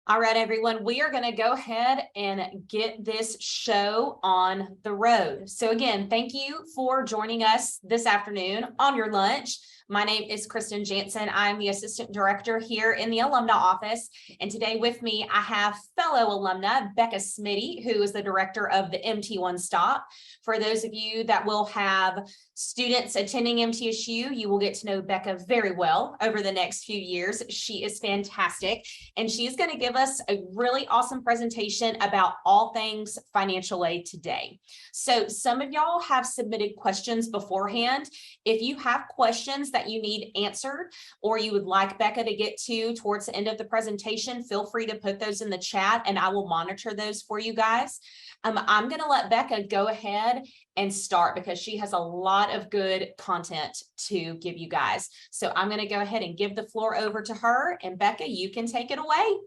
All right, everyone, we are going to go ahead and get this show on the road. So again, thank you for joining us this afternoon on your lunch. My name is Kristen Jansen. I'm the assistant director here in the alumni office. And today with me, I have fellow alumna, Becca Smitty, who is the director of the MT1 Stop. For those of you that will have students attending MTSU, you will get to know Becca very well over the next few years. She is fantastic, and she's going to give us a really awesome presentation about all things financial aid today. So some of y'all have submitted questions beforehand. If you have questions that you need answered or you would like Becca to get to towards the end of the presentation, feel free to put those in the chat and I will monitor those for you guys. I'm going to let Becca go ahead and start because she has a lot of good content to give you guys. So I'm going to go ahead and give the floor over to her, and Becca, you can take it away.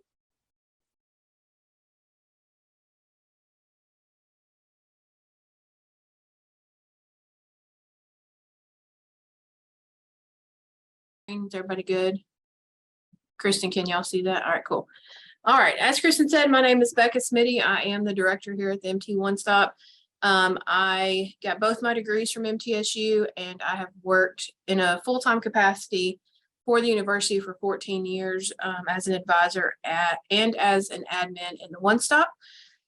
Is everybody good? Kristen, can y'all see that? All right, cool. All right, as Kristen said, my name is Becca Smitty. I am the director here at the MT1 Stop. I got both my degrees from MTSU, and I have worked in a full-time capacity for the university for 14 years as an advisor and as an admin in the One Stop.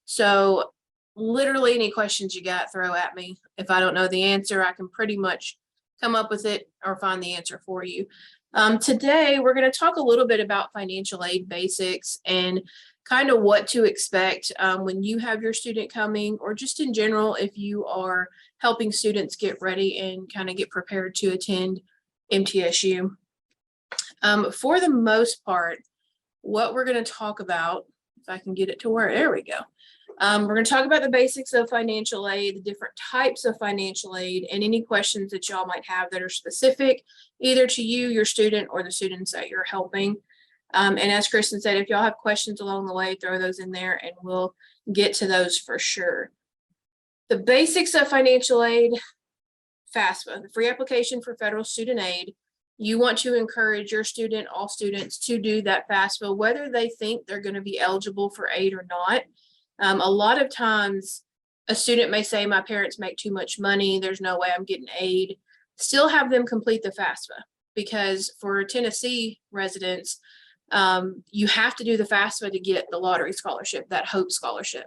So literally any questions you got, throw at me. If I don't know the answer, I can pretty much come up with it or find the answer for you. Today, we're going to talk a little bit about financial aid basics and kind of what to expect when you have your student coming, or just in general, if you are helping students get ready and kind of get prepared to attend MTSU. For the most part, what we're going to talk about, if I can get it to where, there we go. We're going to talk about the basics of financial aid, the different types of financial aid, and any questions that y'all might have that are specific either to you, your student, or the students that you're helping. And as Kristen said, if y'all have questions along the way, throw those in there and we'll get to those for sure. The basics of financial aid, FAFSA, the free application for federal student aid. You want to encourage your student, all students, to do that FAFSA, whether they think they're going to be eligible for aid or not. A lot of times a student may say, my parents make too much money, there's no way I'm getting aid. Still have them complete the FAFSA, because for Tennessee residents, you have to do the FAFSA to get the lottery scholarship, that HOPE scholarship.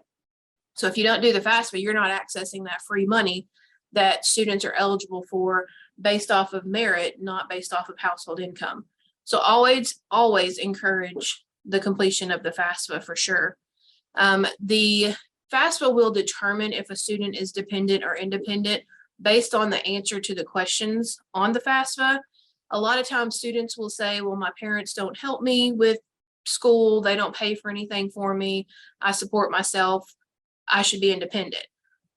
So if you don't do the FAFSA, you're not accessing that free money that students are eligible for based off of merit, not based off of household income. So always encourage the completion of the FAFSA for sure. The FAFSA will determine if a student is dependent or independent based on the answer to the questions on the FAFSA. A lot of times students will say, well, my parents don't help me with school. They don't pay for anything for me. I support myself. I should be independent.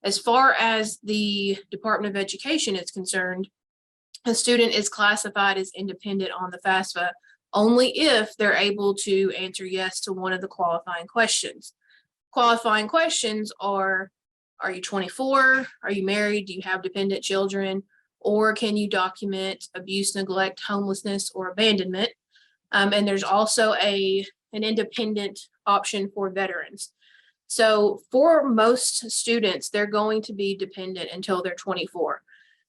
As far as the Department of Education is concerned, a student is classified as independent on the FAFSA only if they're able to answer yes to one of the qualifying questions. Qualifying questions are you 24? Are you married? Do you have dependent children? Or can you document abuse, neglect, homelessness, or abandonment? And there's also an independent option for veterans. So for most students, they're going to be dependent until they're 24.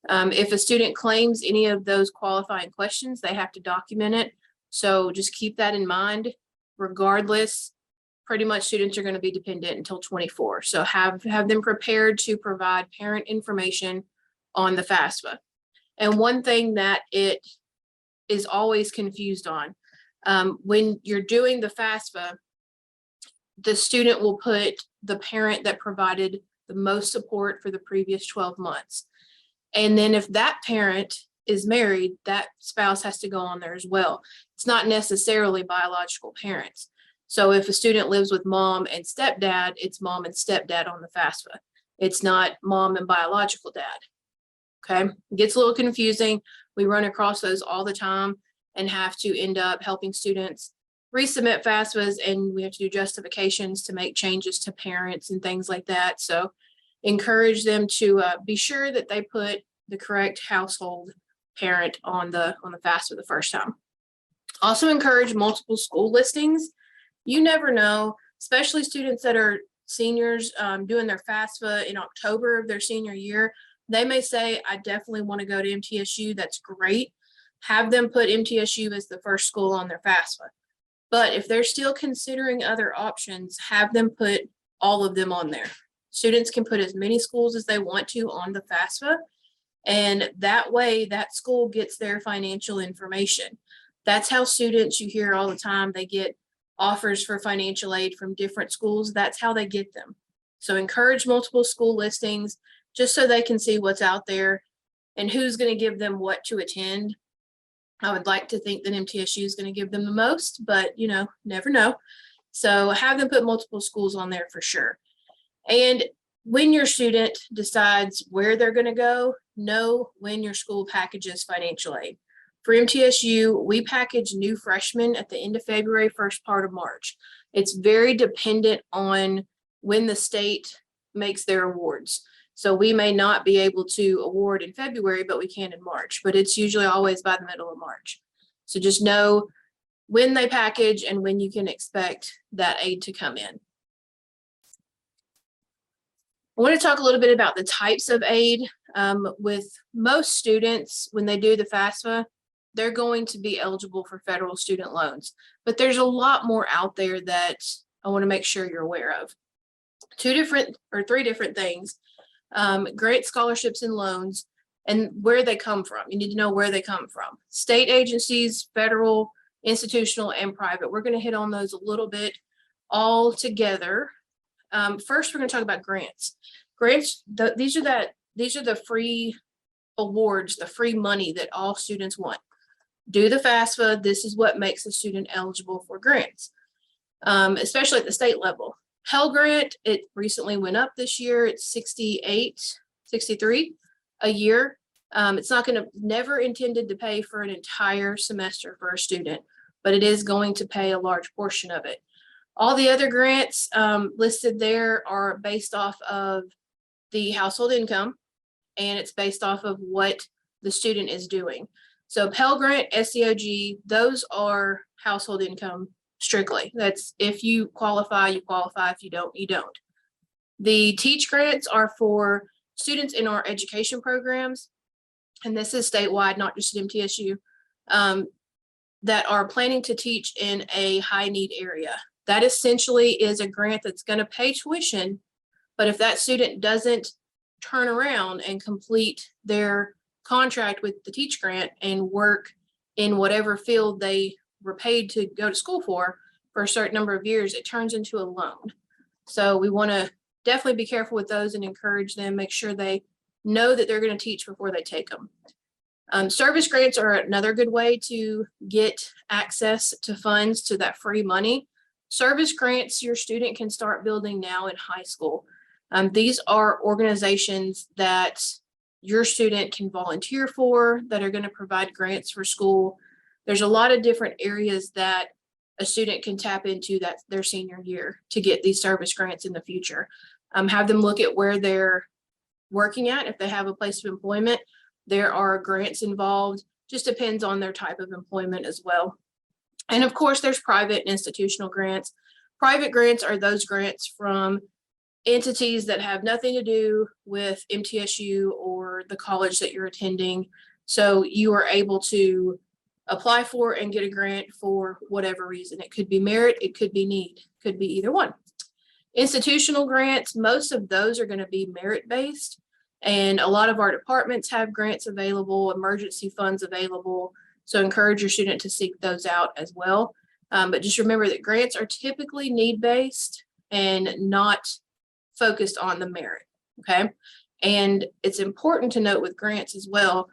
If a student claims any of those qualifying questions, they have to document it. So just keep that in mind. Regardless, pretty much students are going to be dependent until 24. So have them prepared to provide parent information on the FAFSA. And one thing that it is always confused on, when you're doing the FAFSA, the student will put the parent that provided the most support for the previous 12 months. And then if that parent is married, that spouse has to go on there as well. It's not necessarily biological parents. So if a student lives with mom and stepdad, it's mom and stepdad on the FAFSA. It's not mom and biological dad. Okay, it gets a little confusing. We run across those all the time and have to end up helping students resubmit FAFSAs, and we have to do justifications to make changes to parents and things like that. So encourage them to be sure that they put the correct household parent on the FAFSA the first time. Also encourage multiple school listings. You never know, especially students that are seniors doing their FAFSA in October of their senior year. They may say, I definitely want to go to MTSU. That's great. Have them put MTSU as the first school on their FAFSA. But if they're still considering other options, have them put all of them on there. Students can put as many schools as they want to on the FAFSA. And that way, that school gets their financial information. That's how students, you hear all the time, they get offers for financial aid from different schools. That's how they get them. So encourage multiple school listings just so they can see what's out there and who's going to give them what to attend. I would like to think that MTSU is going to give them the most, but you know, never know. So have them put multiple schools on there for sure. And when your student decides where they're going to go, know when your school packages financial aid. For MTSU, we package new freshmen at the end of February, first part of March. It's very dependent on when the state makes their awards. So we may not be able to award in February, but we can in March, but it's usually always by the middle of March. So just know when they package and when you can expect that aid to come in. I want to talk a little bit about the types of aid. With most students, when they do the FAFSA, they're going to be eligible for federal student loans, but there's a lot more out there that I want to make sure you're aware of. Three different things. Grant, scholarships, and loans, and where they come from. You need to know where they come from. State agencies, federal, institutional, and private. We're going to hit on those a little bit all together. First, we're going to talk about grants. Grants, these are the free awards, the free money that all students want. Do the FAFSA. This is what makes a student eligible for grants, especially at the state level. Pell Grant, it recently went up this year. It's $63 a year. It's never intended to pay for an entire semester for a student, but it is going to pay a large portion of it. All the other grants listed there are based off of the household income, and it's based off of what the student is doing. So Pell Grant, SEOG, those are household income strictly. That's if you qualify, you qualify. If you don't, you don't. The Teach Grants are for students in our education programs, and this is statewide, not just at MTSU, that are planning to teach in a high need area. That essentially is a grant that's going to pay tuition, but if that student doesn't turn around and complete their contract with the Teach Grant and work in whatever field they were paid to go to school for a certain number of years, it turns into a loan. So we want to definitely be careful with those and encourage them, make sure they know that they're going to teach before they take them. Service grants are another good way to get access to funds, to that free money. Service grants, your student can start building now in high school. These are organizations that your student can volunteer for, that are going to provide grants for school. There's a lot of different areas that a student can tap into that their senior year to get these service grants in the future. Have them look at where they're working at. If they have a place of employment, there are grants involved. Just depends on their type of employment as well. And of course, there's private and institutional grants. Private grants are those grants from entities that have nothing to do with MTSU or the college that you're attending. So you are able to apply for and get a grant for whatever reason. It could be merit, it could be need, could be either one. Institutional grants, most of those are going to be merit-based, and a lot of our departments have grants available, emergency funds available. So encourage your student to seek those out as well. But just remember that grants are typically need-based and not focused on the merit, okay? And it's important to note with grants as well,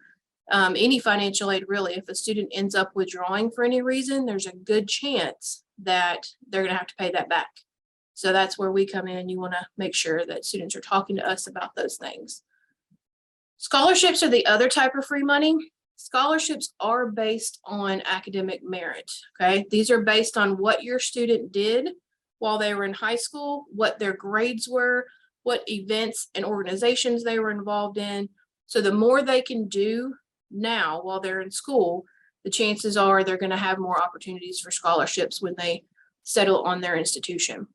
any financial aid really, if a student ends up withdrawing for any reason, there's a good chance that they're going to have to pay that back. So that's where we come in. You want to make sure that students are talking to us about those things. Scholarships are the other type of free money. Scholarships are based on academic merit, okay? These are based on what your student did while they were in high school, what their grades were, what events and organizations they were involved in. So the more they can do now while they're in school, the chances are they're going to have more opportunities for scholarships when they settle on their institution.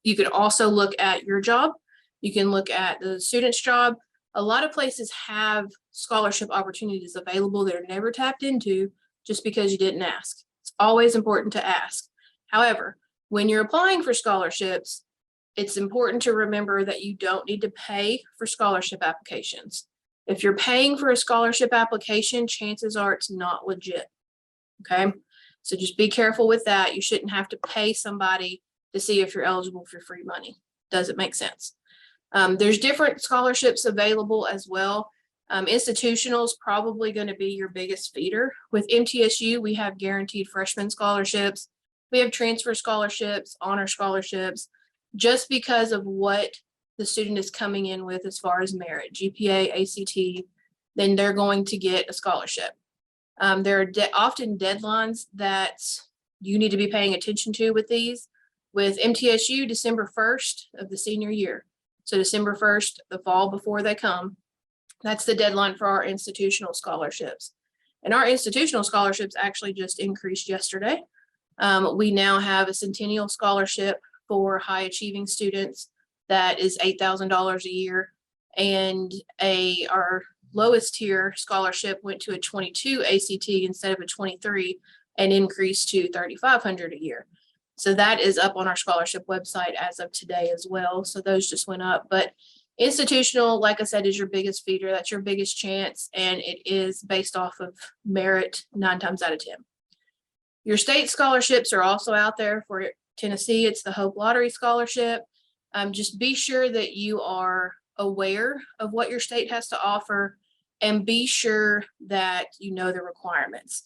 You could also look at your job. You can look at the student's job. A lot of places have scholarship opportunities available that are never tapped into just because you didn't ask. It's always important to ask. However, when you're applying for scholarships, it's important to remember that you don't need to pay for scholarship applications. If you're paying for a scholarship application, chances are it's not legit. Okay, so just be careful with that. You shouldn't have to pay somebody to see if you're eligible for free money. Does it make sense? There's different scholarships available as well. Institutional is probably going to be your biggest feeder. With MTSU, we have guaranteed freshman scholarships. We have transfer scholarships, honor scholarships, just because of what the student is coming in with as far as merit, GPA, ACT, then they're going to get a scholarship. There are often deadlines that you need to be paying attention to with these. With MTSU, December 1st of the senior year. So December 1st, the fall before they come, that's the deadline for our institutional scholarships. And our institutional scholarships actually just increased yesterday. We now have a Centennial Scholarship for high achieving students that is $8,000 a year. And our lowest tier scholarship went to a 22 ACT instead of a 23 and increased to $3,500 a year. So that is up on our scholarship website as of today as well. So those just went up, but institutional, like I said, is your biggest feeder. That's your biggest chance. And it is based off of merit 9 times out of 10. Your state scholarships are also out there. For Tennessee, it's the Hope Lottery Scholarship. Just be sure that you are aware of what your state has to offer and be sure that you know the requirements.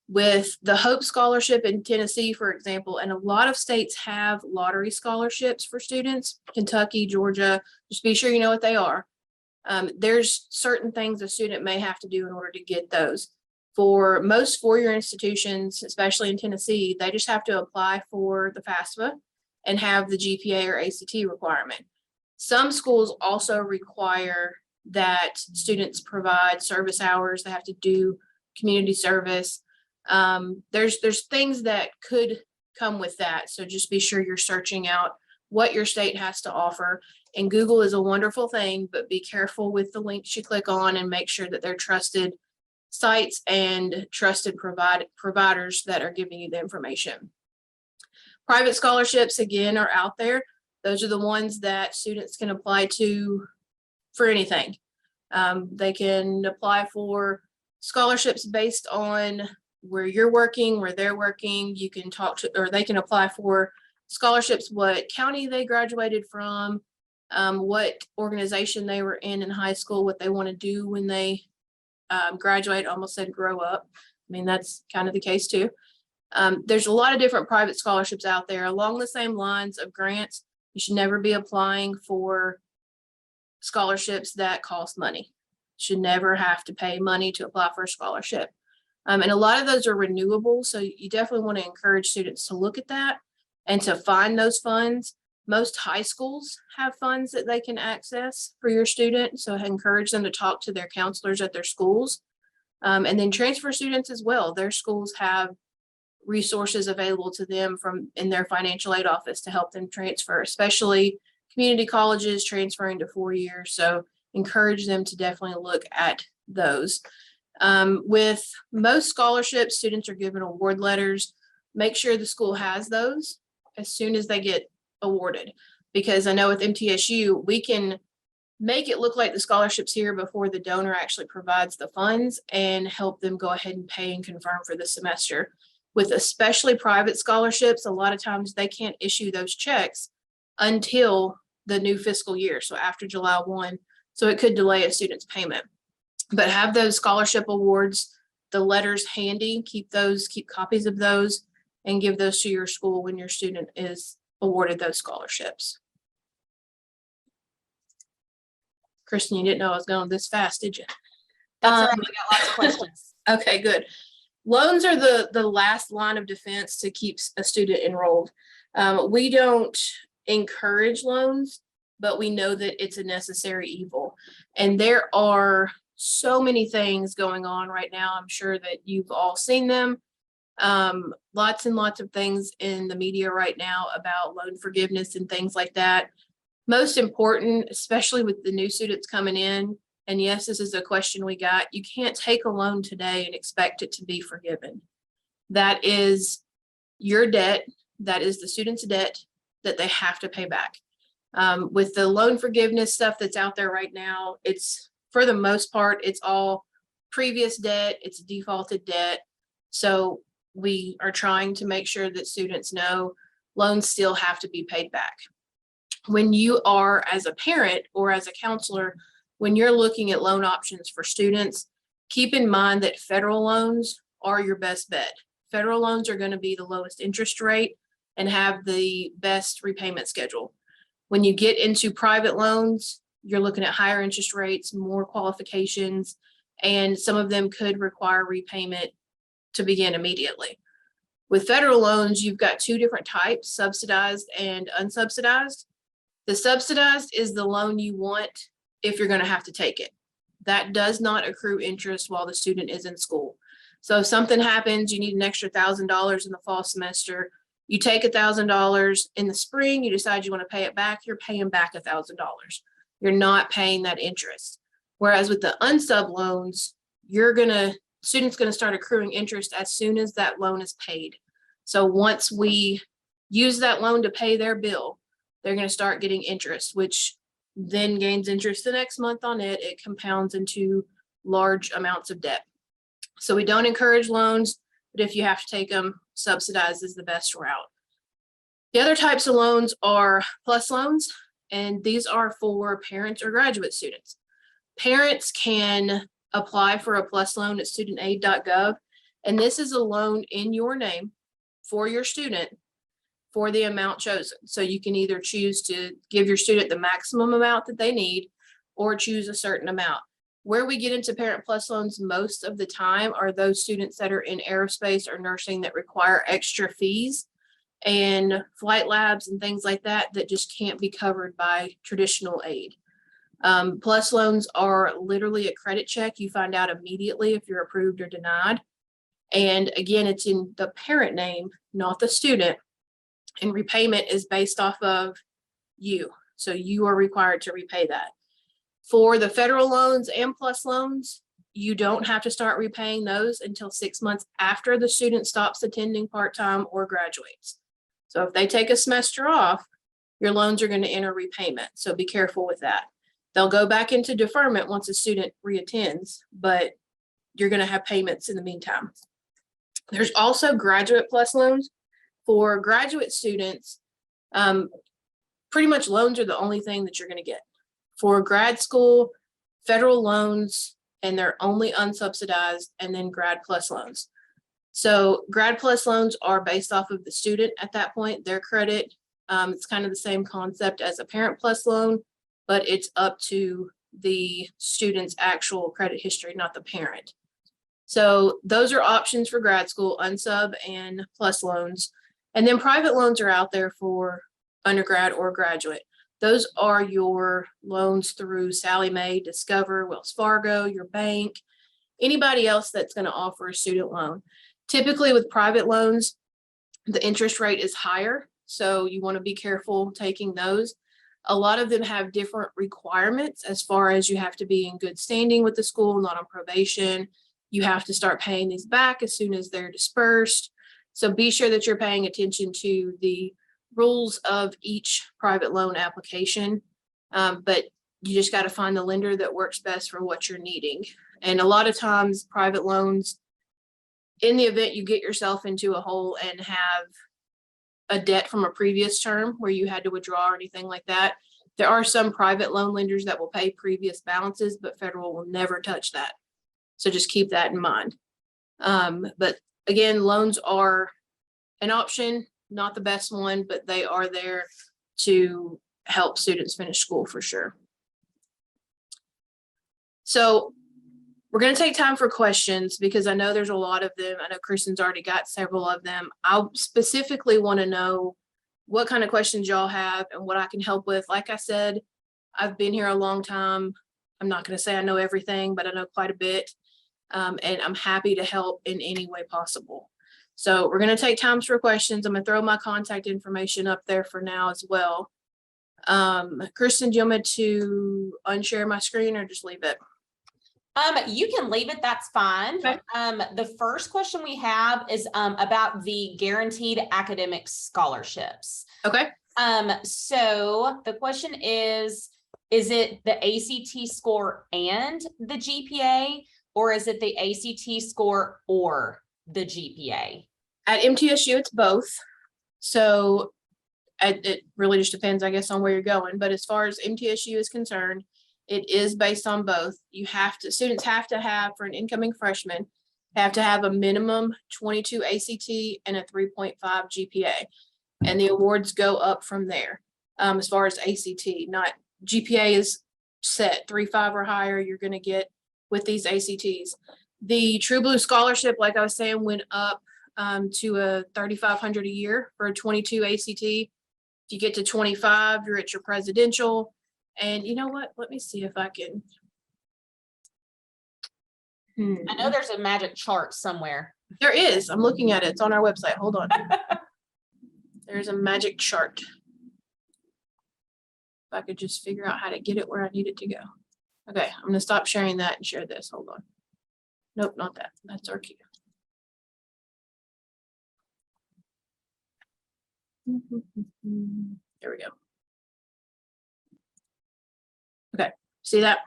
With the Hope Scholarship in Tennessee, for example, and a lot of states have lottery scholarships for students, Kentucky, Georgia, just be sure you know what they are. There's certain things a student may have to do in order to get those. For most four-year institutions, especially in Tennessee, they just have to apply for the FAFSA and have the GPA or ACT requirement. Some schools also require that students provide service hours. They have to do community service. There's things that could come with that. So just be sure you're searching out what your state has to offer. And Google is a wonderful thing, but be careful with the links you click on and make sure that they're trusted sites and trusted providers that are giving you the information. Private scholarships, again, are out there. Those are the ones that students can apply to for anything. They can apply for scholarships based on where you're working, where they're working. You can talk to, or they can apply for scholarships, what county they graduated from, what organization they were in high school, what they want to do when they graduate. Almost said grow up. I mean, that's kind of the case too. There's a lot of different private scholarships out there along the same lines of grants. You should never be applying for scholarships that cost money. You should never have to pay money to apply for a scholarship. And a lot of those are renewable. So you definitely want to encourage students to look at that and to find those funds. Most high schools have funds that they can access for your student. So I encourage them to talk to their counselors at their schools. And then transfer students as well. Their schools have resources available to them from in their financial aid office to help them transfer, especially community colleges transferring to 4 years. So encourage them to definitely look at those. With most scholarships, students are given award letters. Make sure the school has those as soon as they get awarded, because I know with MTSU, we can make it look like the scholarship's here before the donor actually provides the funds and help them go ahead and pay and confirm for the semester. With especially private scholarships, a lot of times they can't issue those checks until the new fiscal year, so after July 1. So it could delay a student's payment. But have those scholarship awards, the letters handy, keep copies of those and give those to your school when your student is awarded those scholarships. Kristen, you didn't know I was going this fast, did you? That's all right. We got lots of questions. Okay, good. Loans are the last line of defense to keep a student enrolled. We don't encourage loans, but we know that it's a necessary evil. And there are so many things going on right now. I'm sure that you've all seen them. Lots and lots of things in the media right now about loan forgiveness and things like that. Most important, especially with the new students coming in, and yes, this is a question we got, you can't take a loan today and expect it to be forgiven. That is your debt. That is the student's debt that they have to pay back. With the loan forgiveness stuff that's out there right now, it's, for the most part, it's all previous debt, it's defaulted debt. So we are trying to make sure that students know loans still have to be paid back. When you are, as a parent or as a counselor, when you're looking at loan options for students, keep in mind that federal loans are your best bet. Federal loans are going to be the lowest interest rate and have the best repayment schedule. When you get into private loans, you're looking at higher interest rates, more qualifications, and some of them could require repayment to begin immediately. With federal loans, you've got two different types, subsidized and unsubsidized. The subsidized is the loan you want if you're going to have to take it. That does not accrue interest while the student is in school. So if something happens, you need an extra $1,000 in the fall semester, you take $1,000 in the spring, you decide you want to pay it back, you're paying back $1,000. You're not paying that interest. Whereas with the unsub loans, student's going to start accruing interest as soon as that loan is paid. So once we use that loan to pay their bill, they're going to start getting interest, which then gains interest the next month on it. It compounds into large amounts of debt. So we don't encourage loans, but if you have to take them, subsidized is the best route. The other types of loans are PLUS loans, and these are for parents or graduate students. Parents can apply for a PLUS loan at studentaid.gov, and this is a loan in your name for your student for the amount chosen. So you can either choose to give your student the maximum amount that they need or choose a certain amount. Where we get into Parent PLUS loans most of the time are those students that are in aerospace or nursing that require extra fees and flight labs and things like that that just can't be covered by traditional aid. PLUS loans are literally a credit check. You find out immediately if you're approved or denied. And again, it's in the parent name, not the student. And repayment is based off of you. So you are required to repay that. For the federal loans and PLUS loans, you don't have to start repaying those until 6 months after the student stops attending part-time or graduates. So if they take a semester off, your loans are going to enter repayment. So be careful with that. They'll go back into deferment once a student reattends, but you're going to have payments in the meantime. There's also graduate PLUS loans. For graduate students, pretty much loans are the only thing that you're going to get. For grad school, federal loans, and they're only unsubsidized, and then grad PLUS loans. So grad PLUS loans are based off of the student at that point, their credit. It's kind of the same concept as a Parent PLUS loan, but it's up to the student's actual credit history, not the parent. So those are options for grad school, unsub and PLUS loans. And then private loans are out there for undergrad or graduate. Those are your loans through Sallie Mae, Discover, Wells Fargo, your bank, anybody else that's going to offer a student loan. Typically with private loans, the interest rate is higher, so you want to be careful taking those. A lot of them have different requirements as far as you have to be in good standing with the school, not on probation. You have to start paying these back as soon as they're dispersed. So be sure that you're paying attention to the rules of each private loan application. But you just got to find the lender that works best for what you're needing. And a lot of times private loans, in the event you get yourself into a hole and have a debt from a previous term where you had to withdraw or anything like that, there are some private loan lenders that will pay previous balances, but federal will never touch that. So just keep that in mind. But again, loans are an option, not the best one, but they are there to help students finish school for sure. So we're going to take time for questions because I know there's a lot of them. I know Kristen's already got several of them. I specifically want to know what kind of questions y'all have and what I can help with. Like I said, I've been here a long time. I'm not going to say I know everything, but I know quite a bit. And I'm happy to help in any way possible. So we're gonna take times for questions. I'm gonna throw my contact information up there for now as well. Kristen, do you want me to unshare my screen or just leave it? You can leave it, that's fine. Okay. The first question we have is, about the guaranteed academic scholarships. Okay, So the question is it the ACT score and the GPA, or is it the ACT score or the GPA? at MTSU, it's both. So it really just depends, I guess, on where you're going. But as far as MTSU is concerned, it is based on both. Students have to have, for an incoming freshman, have to have a minimum 22 ACT and a 3.5 GPA. And the awards go up from there. As far as ACT, not GPA is set 3.5 or higher, you're gonna get with these ACTs. The True Blue Scholarship, like I was saying, went up to a $3,500 a year for a 22 ACT. If you get to 25, you're at your presidential. And you know what? Let me see if I can. I know there's a magic chart somewhere. There is. I'm looking at it. It's on our website. Hold on. There's a magic chart. If I could just figure out how to get it where I need it to go. Okay, I'm gonna stop sharing that and share this. Hold on. Nope, not that. That's our cue. There we go. Okay, see that?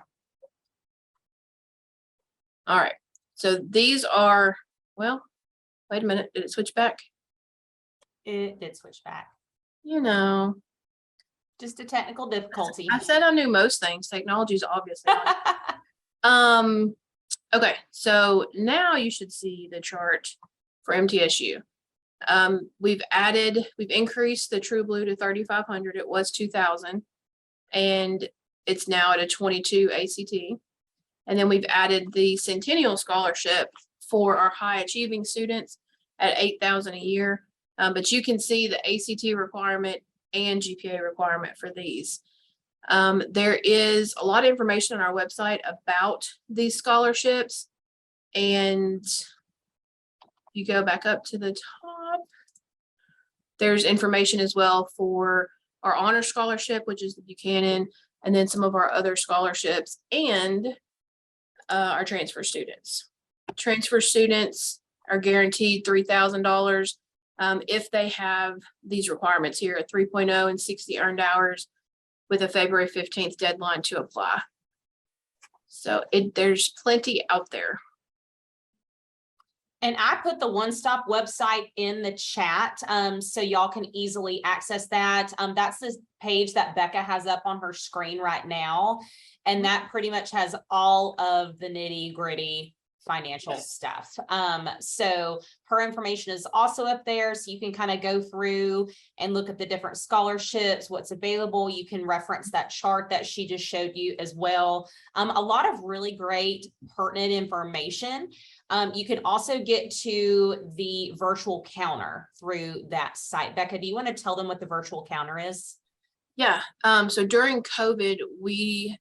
All right, so these are, well, wait a minute, did it switch back? It did switch back. You know, Just a technical difficulty. I said I knew most things. Technology is obviously. Okay, so now you should see the chart for MTSU. We've increased the True Blue to 3,500. It was 2,000. And it's now at a 22 ACT. And then we've added the Centennial Scholarship for our high achieving students at 8,000 a year. But you can see the ACT requirement and GPA requirement for these. There is a lot of information on our website about these scholarships. And you go back up to the top, there's information as well for our honor scholarship, which is the Buchanan, and then some of our other scholarships and our transfer students. Transfer students are guaranteed $3,000 if they have these requirements here, a 3.0 and 60 earned hours with a February 15th deadline to apply. So there's plenty out there. And I put the One Stop website in the chat, so y'all can easily access that. That's this page that Becca has up on her screen right now. And that pretty much has all of the nitty gritty financial stuff. So her information is also up there, so you can kind of go through and look at the different scholarships, what's available. You can reference that chart that she just showed you as well. A lot of really great pertinent information. You can also get to the virtual counter through that site. Becca, do you want to tell them what the virtual counter is? Yeah, so during COVID, we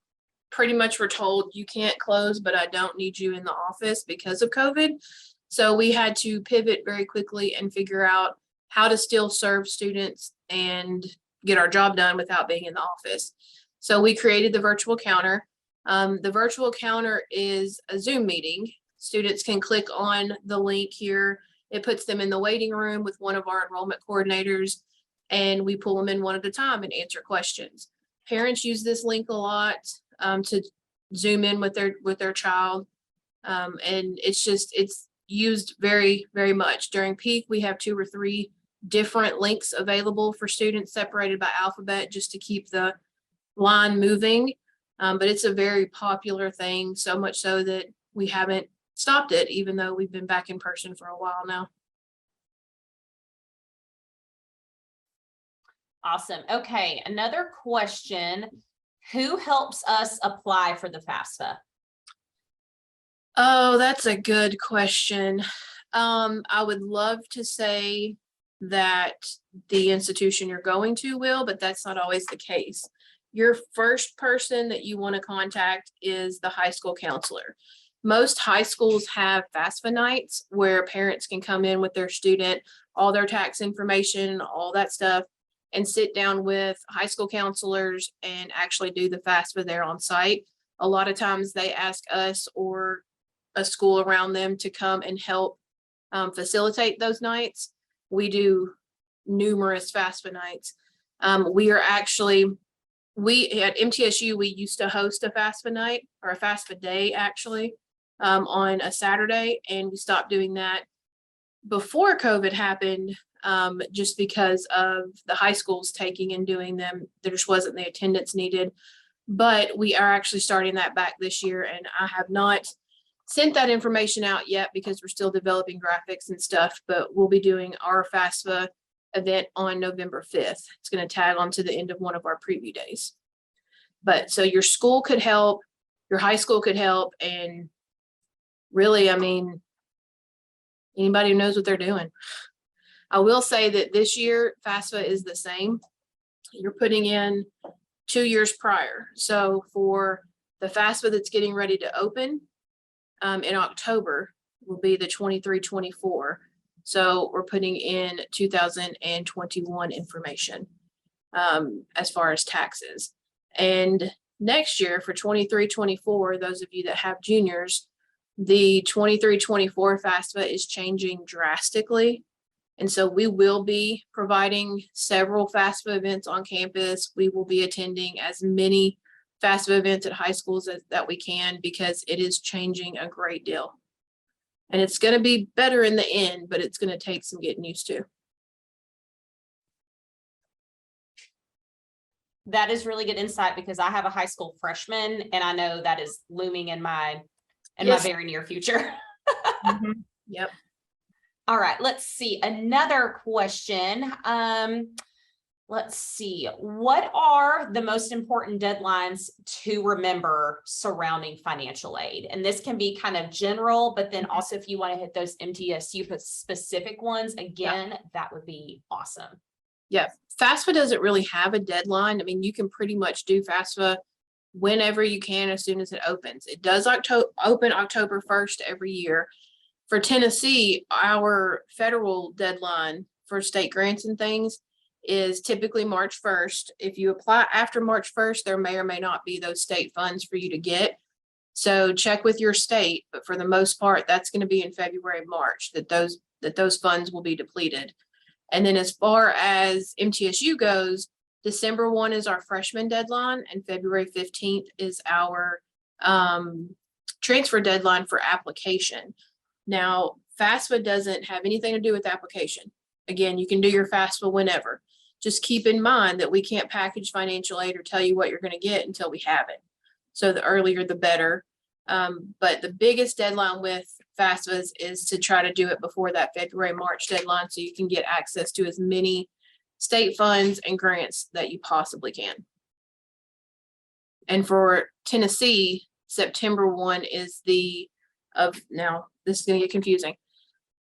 pretty much were told you can't close, but I don't need you in the office because of COVID. So we had to pivot very quickly and figure out how to still serve students and get our job done without being in the office. So we created the virtual counter. The virtual counter is a Zoom meeting. Students can click on the link here. It puts them in the waiting room with one of our enrollment coordinators, and we pull them in one at a time and answer questions. Parents use this link a lot to Zoom in with their child. And it's used very, very much. During peak, we have 2 or 3 different links available for students separated by alphabet just to keep the line moving. But it's a very popular thing, so much so that we haven't stopped it, even though we've been back in person for a while now. Awesome. Okay, another question. Who helps us apply for the FAFSA? Oh, that's a good question. I would love to say that the institution you're going to will, but that's not always the case. Your first person that you want to contact is the high school counselor. Most high schools have FAFSA nights where parents can come in with their student, all their tax information, all that stuff, and sit down with high school counselors and actually do the FAFSA there on site. A lot of times they ask us or a school around them to come and help facilitate those nights. We do numerous FAFSA nights. We are actually, at MTSU, we used to host a FAFSA night or a FAFSA day actually on a Saturday, and we stopped doing that before COVID happened, just because of the high schools taking and doing them. There just wasn't the attendance needed, but we are actually starting that back this year, and I have not sent that information out yet because we're still developing graphics and stuff, but we'll be doing our FAFSA event on November 5th. It's going to tag on to the end of one of our preview days. But so your school could help, your high school could help, and really, I mean, anybody who knows what they're doing. I will say that this year FAFSA is the same. You're putting in 2 years prior. So for the FAFSA that's getting ready to open in October will be the 23-24. So we're putting in 2021 information as far as taxes. And next year for 23-24, those of you that have juniors, the 23-24 FAFSA is changing drastically. And so we will be providing several FAFSA events on campus. We will be attending as many FAFSA events at high schools that we can, because it is changing a great deal. And it's going to be better in the end, but it's going to take some getting used to. That is really good insight, because I have a high school freshman and I know that is looming in my Yes. very near future. Mhm. Yep. All right, let's see. Another question. Let's see. What are the most important deadlines to remember surrounding financial aid? And this can be kind of general, but then also if you want to hit those MTSU specific ones, again, that would be awesome. Yeah, FAFSA doesn't really have a deadline. I mean, you can pretty much do FAFSA whenever you can, as soon as it opens. It does open October 1st every year. For Tennessee, our federal deadline for state grants and things is typically March 1st. If you apply after March 1st, there may or may not be those state funds for you to get. So check with your state, but for the most part, that's going to be in February, March, that those funds will be depleted. And then as far as MTSU goes, December 1 is our freshman deadline, and February 15th is our transfer deadline for application. Now, FAFSA doesn't have anything to do with application. Again, you can do your FAFSA whenever. Just keep in mind that we can't package financial aid or tell you what you're going to get until we have it. So the earlier, the better. But the biggest deadline with FAFSA is to try to do it before that February, March deadline, so you can get access to as many state funds and grants that you possibly can. And for Tennessee, September 1 is now this is going to get confusing.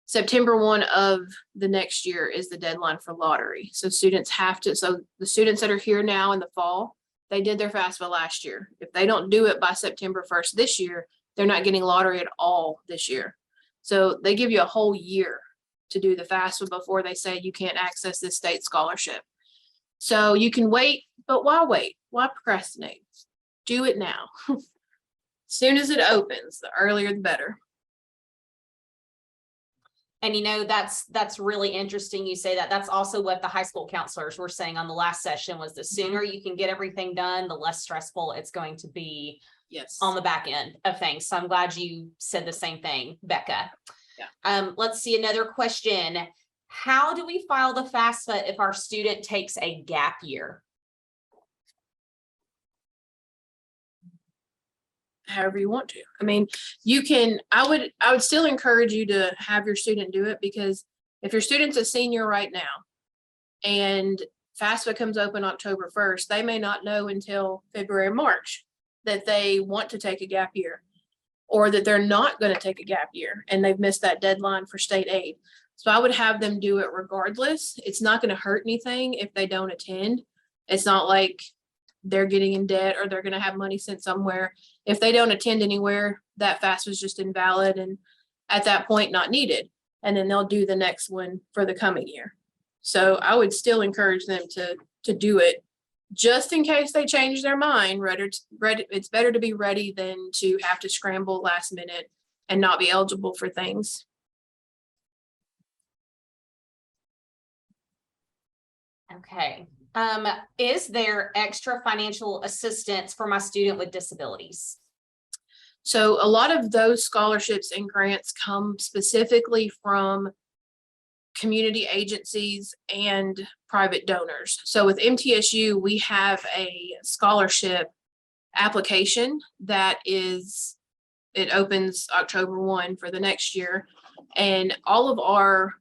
September 1 of the next year is the deadline for lottery. So so the students that are here now in the fall, they did their FAFSA last year. If they don't do it by September 1st this year, they're not getting lottery at all this year. So they give you a whole year to do the FAFSA before they say you can't access this state scholarship. So you can wait, but why wait? Why procrastinate? Do it now. Soon as it opens, the earlier the better. And that's really interesting. You say that. That's also what the high school counselors were saying on the last session, was the sooner you can get everything done, the less stressful it's going to be. Yes. On the back end of things. So I'm glad you said the same thing, Becca. Yeah. Let's see another question. How do we file the FAFSA if our student takes a gap year? However you want to. I mean, you can, I would still encourage you to have your student do it, because if your student's a senior right now and FAFSA comes open October 1st, they may not know until February or March that they want to take a gap year, or that they're not going to take a gap year and they've missed that deadline for state aid. So I would have them do it regardless. It's not going to hurt anything if they don't attend. It's not like they're getting in debt or they're going to have money sent somewhere. If they don't attend anywhere, that FAFSA is just invalid and at that point not needed. And then they'll do the next one for the coming year. So I would still encourage them to do it just in case they change their mind. It's better to be ready than to have to scramble last minute and not be eligible for things. Okay. Is there extra financial assistance for my student with disabilities? So a lot of those scholarships and grants come specifically from community agencies and private donors. So with MTSU, we have a scholarship application that it opens October 1 for the next year. And all of our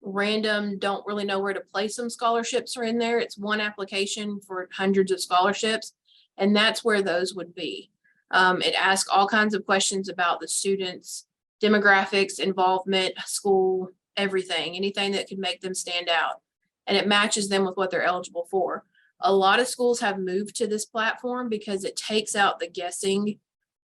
random, don't really know where to place them scholarships are in there. It's one application for hundreds of scholarships. And that's where those would be. It asks all kinds of questions about the students' demographics, involvement, school, everything, anything that could make them stand out. And it matches them with what they're eligible for. A lot of schools have moved to this platform because it takes out the guessing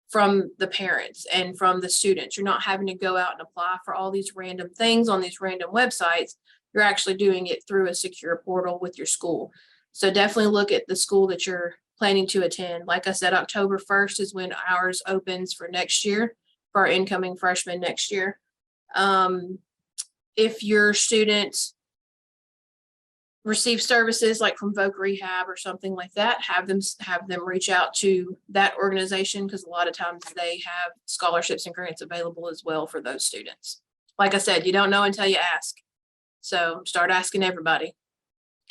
from the parents and from the students. You're not having to go out and apply for all these random things on these random websites. You're actually doing it through a secure portal with your school. So definitely look at the school that you're planning to attend. Like I said, October 1st is when ours opens for next year, for our incoming freshmen next year. If your students receive services like from Voc Rehab or something like that, have them reach out to that organization, because a lot of times they have scholarships and grants available as well for those students. Like I said, you don't know until you ask. So start asking everybody,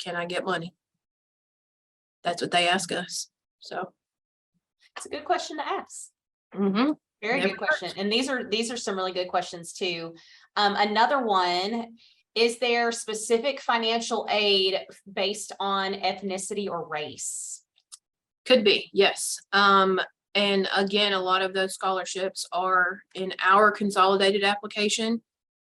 can I get money? That's what they ask us. So it's a good question to ask. Mm-hmm. Very Never good question. And these are some really good questions too. Another one, is there specific financial aid based on ethnicity or race? Could be, yes. And again, a lot of those scholarships are in our consolidated application,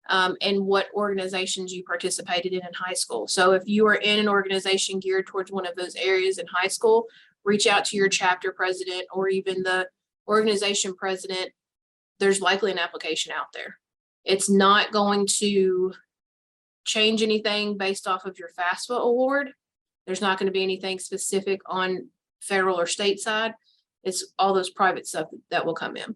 and what organizations you participated in high school. So if you are in an organization geared towards one of those areas in high school, reach out to your chapter president or even the organization president. There's likely an application out there. It's not going to change anything based off of your FAFSA award. There's not going to be anything specific on federal or state side. It's all those private stuff that will come in.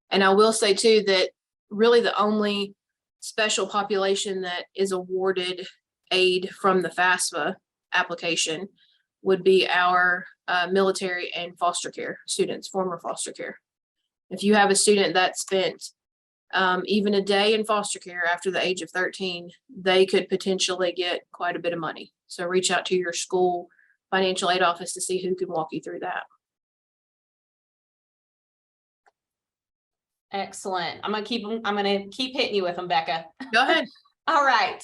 And I will say too that really the only special population that is awarded aid from the FAFSA application would be our military and foster care students, former foster care. If you have a student that spent even a day in foster care after the age of 13, they could potentially get quite a bit of money. So reach out to your school financial aid office to see who can walk you through that. Excellent. I'm gonna keep hitting you with them, Becca. Go ahead. All right.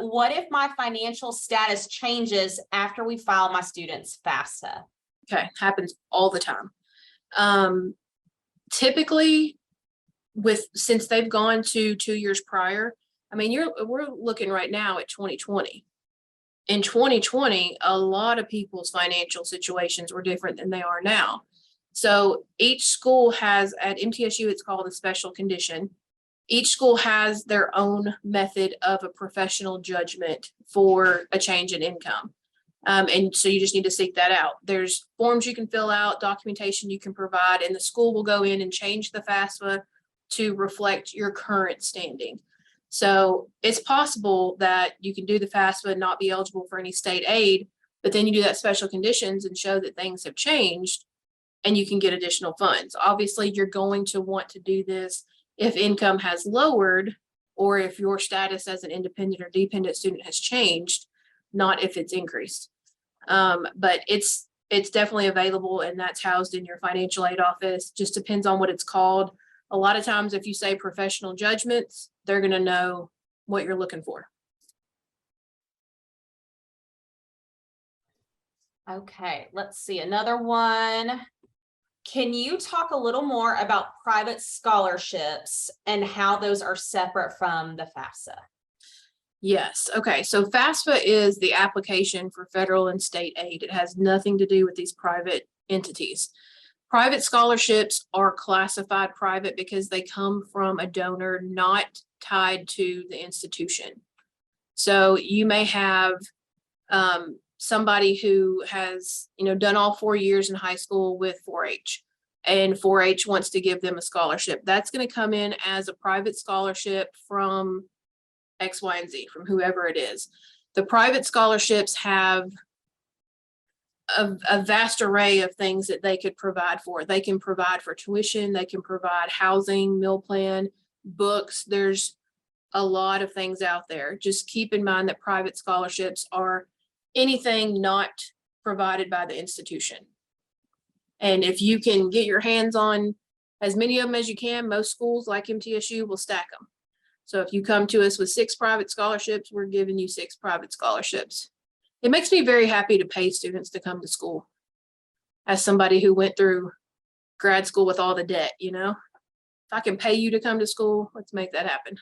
What if my financial status changes after we file my student's FAFSA? Okay, happens all the time. Typically, since they've gone to 2 years prior, I mean, we're looking right now at 2020. In 2020, a lot of people's financial situations were different than they are now. So each school has, at MTSU, it's called a special condition. Each school has their own method of a professional judgment for a change in income. And so you just need to seek that out. There's forms you can fill out, documentation you can provide, and the school will go in and change the FAFSA to reflect your current standing. So it's possible that you can do the FAFSA and not be eligible for any state aid, but then you do that special conditions and show that things have changed and you can get additional funds. Obviously, you're going to want to do this if income has lowered or if your status as an independent or dependent student has changed, not if it's increased. But it's definitely available, and that's housed in your financial aid office. Just depends on what it's called. A lot of times, if you say professional judgments, they're going to know what you're looking for. Okay, let's see another one. Can you talk a little more about private scholarships and how those are separate from the FAFSA? Yes, okay, so FAFSA is the application for federal and state aid. It has nothing to do with these private entities. Private scholarships are classified private because they come from a donor not tied to the institution. So you may have somebody who has, done all 4 years in high school with 4-H, and 4-H wants to give them a scholarship. That's going to come in as a private scholarship from X, Y, and Z, from whoever it is. The private scholarships have a vast array of things that they could provide for. They can provide for tuition, they can provide housing, meal plan, books. There's a lot of things out there. Just keep in mind that private scholarships are anything not provided by the institution. And if you can get your hands on as many of them as you can, most schools like MTSU will stack them. So if you come to us with 6 private scholarships, we're giving you 6 private scholarships. It makes me very happy to pay students to come to school. As somebody who went through grad school with all the debt, if I can pay you to come to school, let's make that happen.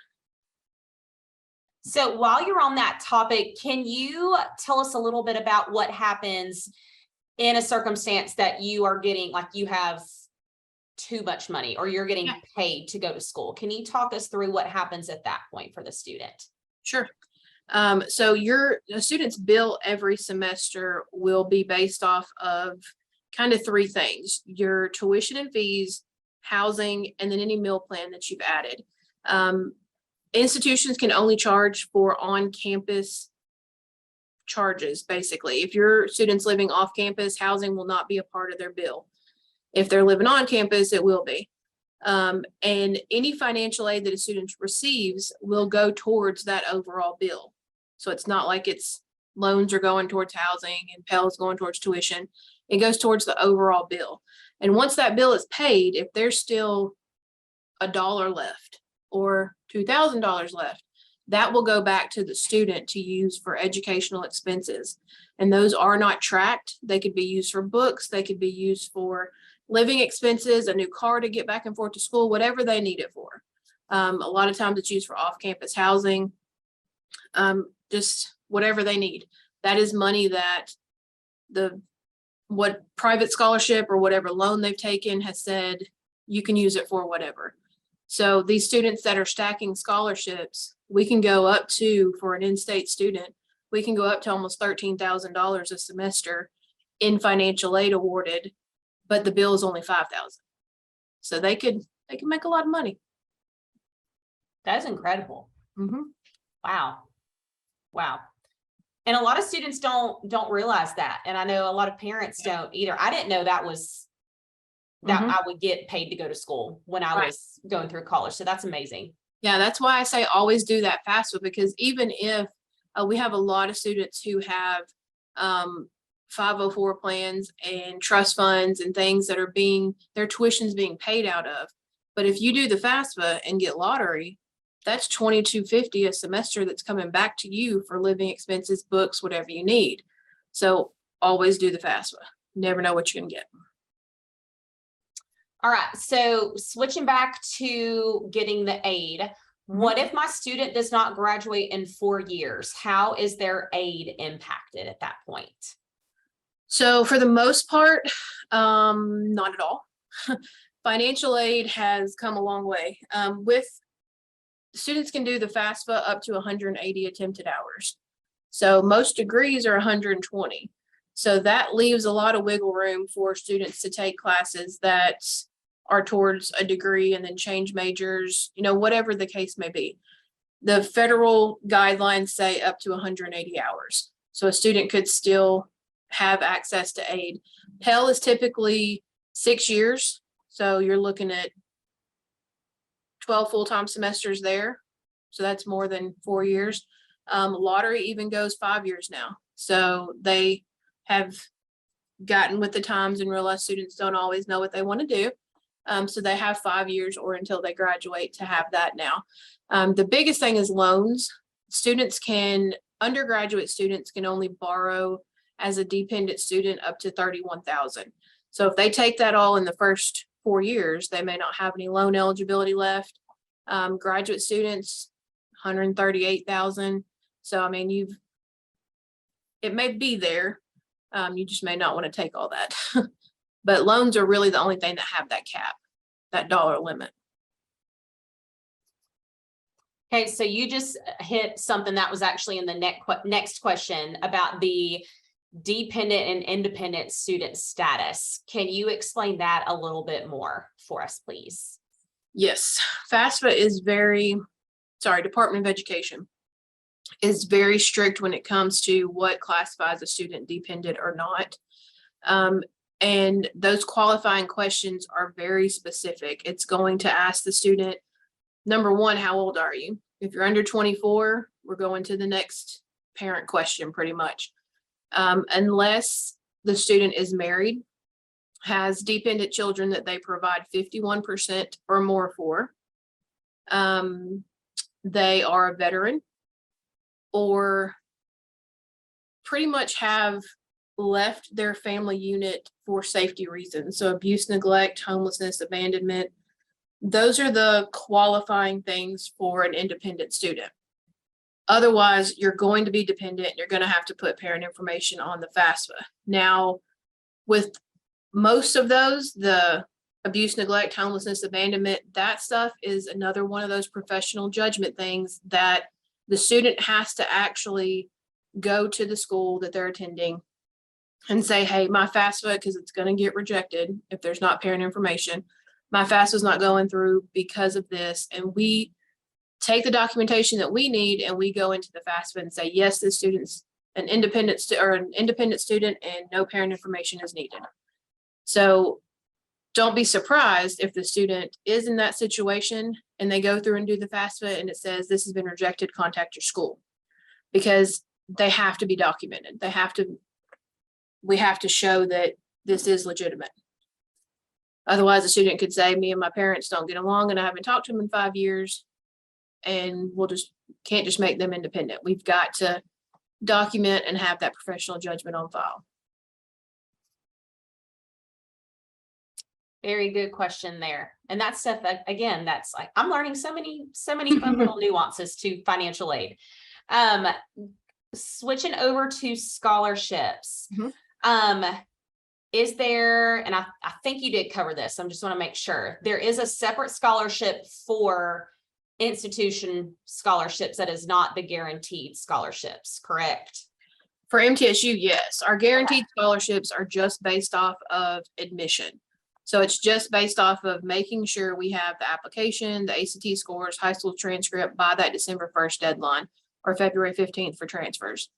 So while you're on that topic, can you tell us a little bit about what happens in a circumstance that you are getting, like you have too much money or you're getting paid to go to school? Can you talk us through what happens at that point for the student? Sure. So the student's bill every semester will be based off of kind of 3 things: your tuition and fees, housing, and then any meal plan that you've added. Institutions can only charge for on-campus charges, basically. If your student's living off campus, housing will not be a part of their bill. If they're living on campus, it will be. And any financial aid that a student receives will go towards that overall bill. So it's not like it's loans are going towards housing and Pell's going towards tuition. It goes towards the overall bill. And once that bill is paid, if there's still $1 left or $2,000 left, that will go back to the student to use for educational expenses. And those are not tracked. They could be used for books. They could be used for living expenses, a new car to get back and forth to school, whatever they need it for. A lot of times it's used for off-campus housing, just whatever they need. That is money that what private scholarship or whatever loan they've taken has said you can use it for whatever. So these students that are stacking scholarships, we can go up to, for an in-state student, we can go up to almost $13,000 a semester in financial aid awarded, but the bill is only $5,000. So they can make a lot of money. That's incredible. Mm-hmm. Wow. And a lot of students don't realize that. And I know a lot of parents don't either. I didn't know that I would get paid to go to school when I was going through college. So that's amazing. Yeah, that's why I say always do that FAFSA, because even if we have a lot of students who have 504 plans and trust funds and things that are their tuition's being paid out of. But if you do the FAFSA and get lottery, that's $2,250 a semester that's coming back to you for living expenses, books, whatever you need. So always do the FAFSA. Never know what you're gonna get. All right. So switching back to getting the aid, what if my student does not graduate in 4 years? How is their aid impacted at that point? So for the most part, not at all. Financial aid has come a long way. With students can do the FAFSA up to 180 attempted hours. So most degrees are 120. So that leaves a lot of wiggle room for students to take classes that are towards a degree and then change majors, whatever the case may be. The federal guidelines say up to 180 hours. So a student could still have access to aid. Pell is typically 6 years. So you're looking at 12 full-time semesters there. So that's more than 4 years. Lottery even goes 5 years now. So they have gotten with the times and realized students don't always know what they want to do. So they have 5 years or until they graduate to have that now. The biggest thing is loans. Undergraduate students can only borrow as a dependent student up to $31,000. So if they take that all in the first 4 years, they may not have any loan eligibility left. Graduate students, $138,000. So, I mean, it may be there. You just may not want to take all that. But loans are really the only thing that have that cap, that dollar limit. Okay, so you just hit something that was actually in the next question about the dependent and independent student status. Can you explain that a little bit more for us, please? Yes, FAFSA is Department of Education is very strict when it comes to what classifies a student dependent or not. And those qualifying questions are very specific. It's going to ask the student, number one, how old are you? If you're under 24, we're going to the next parent question pretty much. Unless the student is married, has dependent children that they provide 51% or more for, they are a veteran, or pretty much have left their family unit for safety reasons. So abuse, neglect, homelessness, abandonment. Those are the qualifying things for an independent student. Otherwise, you're going to be dependent. You're going to have to put parent information on the FAFSA. Now, with most of those, the abuse, neglect, homelessness, abandonment, that stuff is another one of those professional judgment things that the student has to actually go to the school that they're attending and say, hey, my FAFSA, because it's going to get rejected if there's not parent information. My FAFSA is not going through because of this. And we take the documentation that we need and we go into the FAFSA and say, yes, this student's an independent student and no parent information is needed. So don't be surprised if the student is in that situation and they go through and do the FAFSA and it says this has been rejected, contact your school, because they have to be documented. We have to show that this is legitimate. Otherwise, the student could say, me and my parents don't get along and I haven't talked to them in 5 years, and can't just make them independent. We've got to document and have that professional judgment on file. Very good question there. And that's stuff that, again, that's like, I'm learning so many fun little nuances to financial aid. Switching over to scholarships. Is there, and I think you did cover this, I just want to make sure, there is a separate scholarship for institution scholarships that is not the guaranteed scholarships, correct? For MTSU, yes. Our guaranteed scholarships are just based off of admission. So it's just based off of making sure we have the application, the ACT scores, high school transcript by that December 1st deadline, or February 15th for transfers.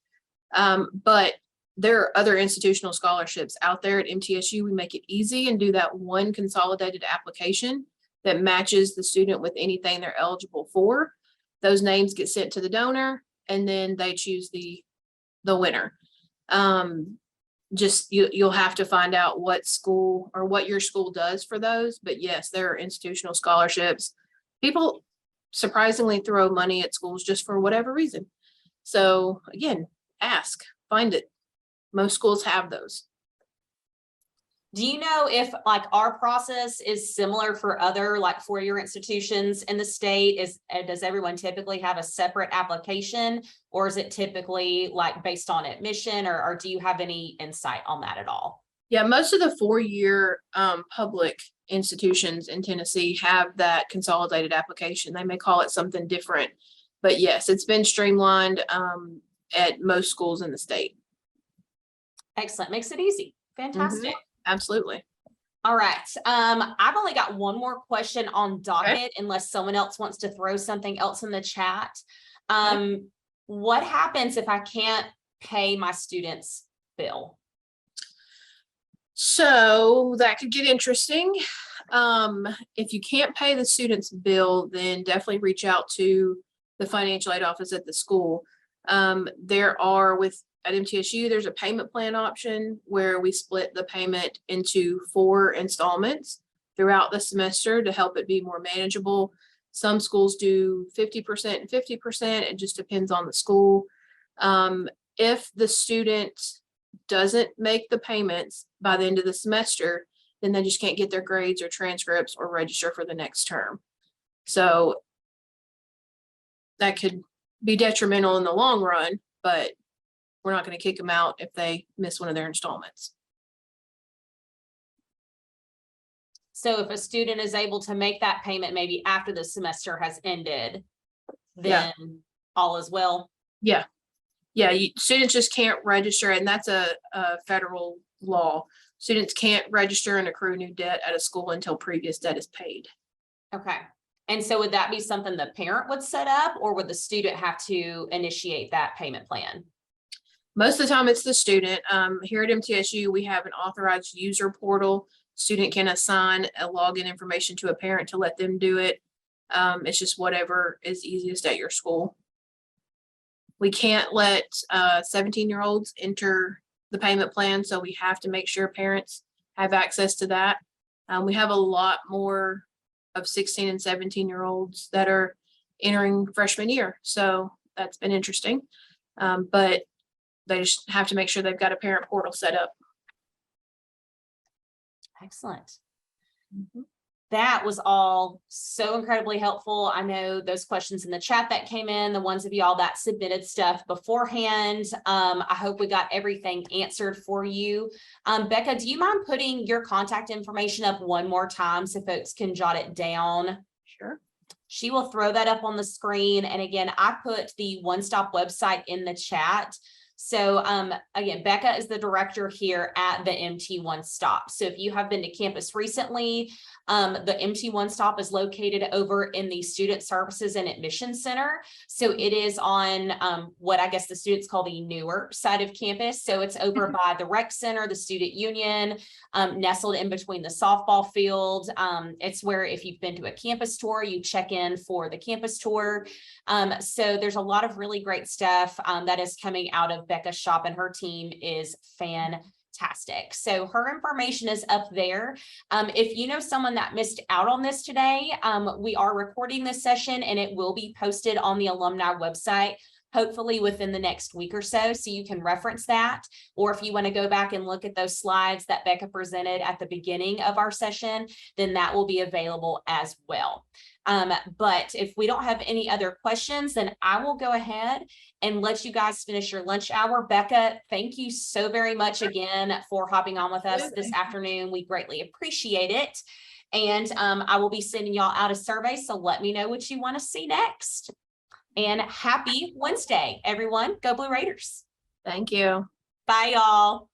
But there are other institutional scholarships out there at MTSU. We make it easy and do that one consolidated application that matches the student with anything they're eligible for. Those names get sent to the donor and then they choose the winner. You'll have to find out what school or what your school does for those. But yes, there are institutional scholarships. People surprisingly throw money at schools just for whatever reason. So again, ask, find it. Most schools have those. Do you know if like our process is similar for other like four-year institutions in the state? Does everyone typically have a separate application, or is it typically like based on admission, or do you have any insight on that at all? Yeah, most of the four-year public institutions in Tennessee have that consolidated application. They may call it something different, but yes, it's been streamlined at most schools in the state. Excellent. Makes it easy. Fantastic. Absolutely. All right. I've only got one more question on docket, unless someone else wants to throw something else in the chat. What happens if I can't pay my student's bill? So that could get interesting. If you can't pay the student's bill, then definitely reach out to the financial aid office at the school. At MTSU, there's a payment plan option where we split the payment into 4 installments throughout the semester to help it be more manageable. Some schools do 50% and 50%. It just depends on the school. If the student doesn't make the payments by the end of the semester, then they just can't get their grades or transcripts or register for the next term. So that could be detrimental in the long run, but we're not going to kick them out if they miss one of their installments. So if a student is able to make that payment maybe after the semester has ended, then all is well. Yeah. Students just can't register, and that's a federal law. Students can't register and accrue new debt at a school until previous debt is paid. Okay. And so would that be something the parent would set up, or would the student have to initiate that payment plan? Most of the time it's the student. Here at MTSU, we have an authorized user portal. Student can assign a login information to a parent to let them do it. It's just whatever is easiest at your school. We can't let 17-year-olds enter the payment plan, so we have to make sure parents have access to that. We have a lot more of 16 and 17-year-olds that are entering freshman year, so that's been interesting. But they just have to make sure they've got a parent portal set up. Excellent. That was all so incredibly helpful. I know those questions in the chat that came in, the ones of y'all that submitted stuff beforehand. I hope we got everything answered for you. Becca, do you mind putting your contact information up one more time so folks can jot it down? Sure. She will throw that up on the screen. And again, I put the One Stop website in the chat. So again, Becca is the director here at the MT One Stop. So if you have been to campus recently, the MT One Stop is located over in the Student Services and Admissions Center. So it is on what I guess the students call the newer side of campus. So it's over by the rec center, the student union, nestled in between the softball field. It's where if you've been to a campus tour, you check in for the campus tour. So there's a lot of really great stuff that is coming out of Becca's shop, and her team is fantastic. So her information is up there. If you know someone that missed out on this today, we are recording this session and it will be posted on the alumni website, hopefully within the next week or so you can reference that. Or if you want to go back and look at those slides that Becca presented at the beginning of our session, then that will be available as well. But if we don't have any other questions, then I will go ahead and let you guys finish your lunch hour. Becca, thank you so very much again for hopping on with us this afternoon. We greatly appreciate it. And I will be sending y'all out a survey, so let me know what you want to see next. And happy Wednesday, everyone. Go Blue Raiders. Thank you. Bye, y'all.